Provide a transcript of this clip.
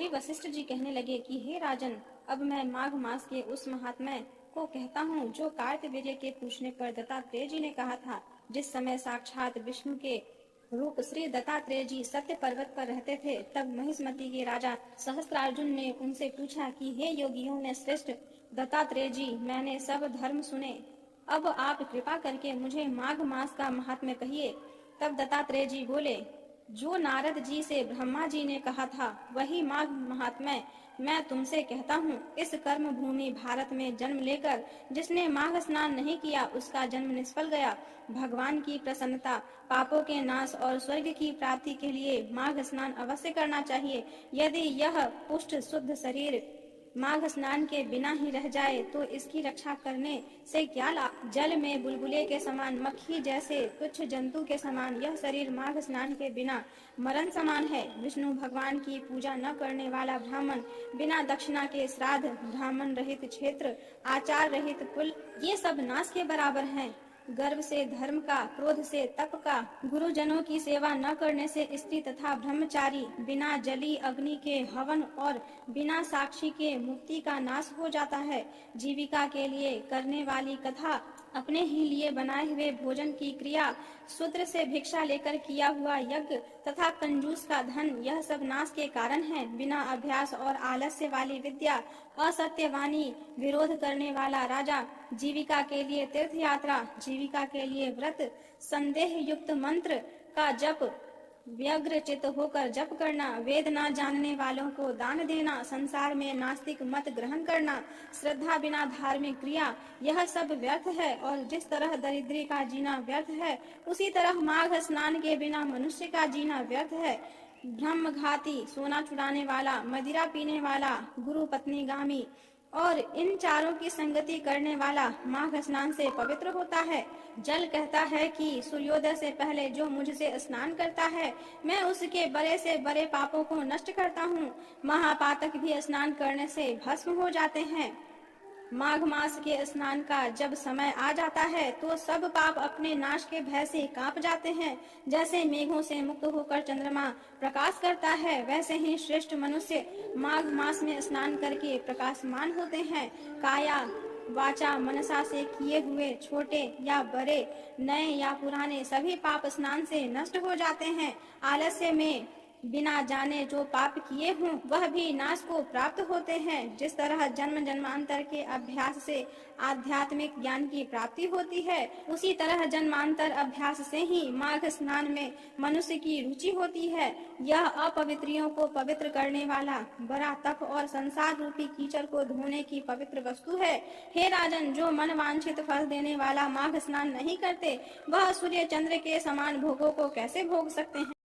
श्री वशिष्ठ जी कहने लगे कि हे राजन, अब मैं माघ मास के उस महात्म्य को कहता हूँ जो कार्तवीर्य के पूछने पर दत्तात्रेय जी ने कहा था। जिस समय साक्षात विष्णु के रूप श्री दत्तात्रेय जी सत्य पर्वत पर रहते थे, तब महिष्मती के राजा सहस्त्रार्जुन ने उनसे पूछा कि हे योगियों ने श्रेष्ठ दत्तात्रेय जी, मैंने सब धर्म सुने, अब आप कृपा करके मुझे माघ मास का महात्म्य कहिए। तब दत्तात्रेय जी बोले, जो नारद जी से ब्रह्मा जी ने कहा था वही माघ महात्म्य मैं तुमसे कहता हूँ। इस कर्म भूमि भारत में जन्म लेकर जिसने माघ स्नान नहीं किया उसका जन्म निष्फल गया। भगवान की प्रसन्नता, पापों के नाश और स्वर्ग की प्राप्ति के लिए माघ स्नान अवश्य करना चाहिए। यदि यह पुष्ट शुद्ध शरीर माघ स्नान के बिना ही रह जाए तो इसकी रक्षा करने से क्या लाभ। जल में बुलबुले के समान, मक्खी जैसे तुच्छ जंतु के समान यह शरीर माघ स्नान के बिना मरण समान है। विष्णु भगवान की पूजा न करने वाला ब्राह्मण, बिना दक्षिणा के श्राद्ध, ब्राह्मण रहित क्षेत्र, आचार रहित कुल, ये सब नाश के बराबर हैं। गर्व से धर्म का, क्रोध से तप का, गुरुजनों की सेवा न करने से स्त्री तथा ब्रह्मचारी, बिना जली अग्नि के हवन और बिना साक्षी के मुक्ति का नाश हो जाता है। जीविका के लिए करने वाली कथा, अपने ही लिए बनाए हुए भोजन की क्रिया, शूद्र से भिक्षा लेकर किया हुआ यज्ञ तथा कंजूस का धन, यह सब नाश के कारण है। बिना अभ्यास और आलस्य वाली विद्या, असत्यवाणी, विरोध करने वाला राजा, जीविका के लिए तीर्थ यात्रा, जीविका के लिए व्रत, संदेह युक्त मंत्र का जप, व्यग्र चित्त होकर जप करना, वेद न जानने वालों को दान देना, संसार में नास्तिक मत ग्रहण करना, श्रद्धा बिना धार्मिक क्रिया, यह सब व्यर्थ है। और जिस तरह दरिद्री का जीना व्यर्थ है, उसी तरह माघ स्नान के बिना मनुष्य का जीना व्यर्थ है। ब्रह्मघाती, सोना चुराने वाला, मदिरा पीने वाला, गुरु पत्नी गामी और इन चारों की संगति करने वाला माघ स्नान से पवित्र होता है। जल कहता है कि सूर्योदय से पहले जो मुझसे स्नान करता है, मैं उसके बड़े से बड़े पापों को नष्ट करता हूँ। महापातक भी स्नान करने से भस्म हो जाते हैं। माघ मास के स्नान का जब समय आ जाता है तो सब पाप अपने नाश के भय से कांप जाते हैं। जैसे मेघों से मुक्त होकर चंद्रमा प्रकाश करता है, वैसे ही श्रेष्ठ मनुष्य माघ मास में स्नान करके प्रकाशमान होते हैं। काया वाचा मनसा से किए हुए छोटे या बड़े, नए या पुराने सभी पाप स्नान से नष्ट हो जाते हैं। आलस्य में बिना जाने जो पाप किए हों वह भी नाश को प्राप्त होते हैं। जिस तरह जन्म जन्मांतर के अभ्यास से आध्यात्मिक ज्ञान की प्राप्ति होती है, उसी तरह जन्मांतर अभ्यास से ही माघ स्नान में मनुष्य की रुचि होती है। यह अपवित्रियों को पवित्र करने वाला बड़ा तप और संसार रूपी कीचड़ को धोने की पवित्र वस्तु है। हे राजन, जो मन वांछित फल देने वाला माघ स्नान नहीं करते, वह सूर्य चंद्र के समान भोगों को कैसे भोग सकते हैं।